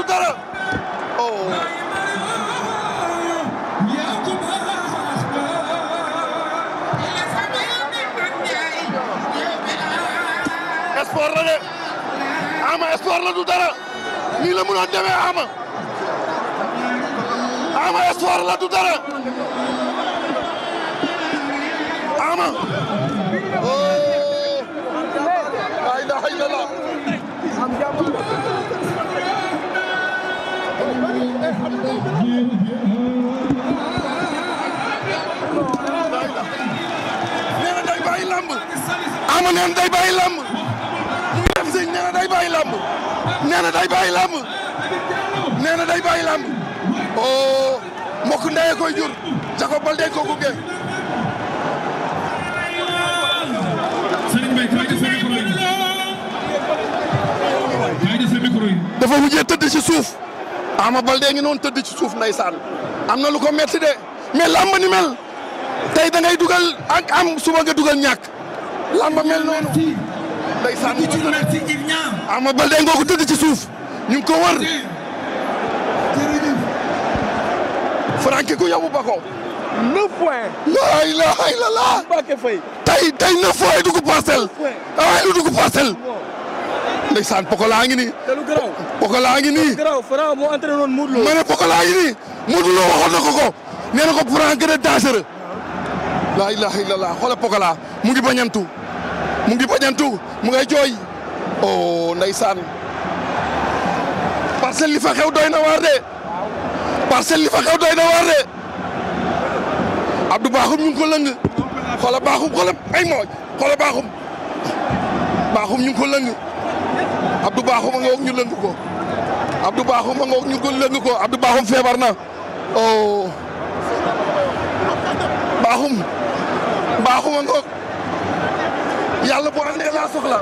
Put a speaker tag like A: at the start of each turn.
A: du dara oh sport la de Ama sport la du dara nii la mënoon demee Ama sport la du dara Ama oh la ilaha illallah nee na day bàyyi lamb Ama nee na day bàyyi lamb nee na day bàyyi lamb nee na day bàyyi lamb nee na day bàyyi lamb oh mbokk ndeye koy jur Jacob Baldé ko gunge dafa mujjee tëdd ci suuf Ama Baldé ngi noonu tëdd ci suuf ndeysaan am na lu ko metti de mais lamb ni mel tey da ngay dugal ak am suba nga dugal ñàkk lamb mel noonu ndeysaan Ama Baldé ngoo ko tëdd ci suuf ñu ngi ko wër Franky ku yabu ba ko
B: 9 points.
A: la ilaha illallah tey 9 points dugg parcelle waaye lu dugg parcelle ndeysaan Pokola ngi nii Pokola ngi nii
B: Franc moo entraîné woon Modou Lo
A: ma ne Pokola ngi nii Modou Lo waxoon na ko nee na ko Franc gën a dangereux la ilaha illallah xoolal Pokola mu ngi bañantu mu ngay jooy oh ndeysaan parcelle li fa xew doy na waar de parcelle li fa xew doy na waar de Abdou Bakhoum ñu ngi ko lëng xoolal Bakhoum xoolal ay mooy xoolal Bakhoum ñu ngi ko lëng Abdou Bakhoum a ngoog ñu lëng ko Abdou Bakhoum a ngoog ñu ko lëng ko Abdou Bakhoum feebar na oh Bakhoum a ngoog yàlla boo andee laa soxla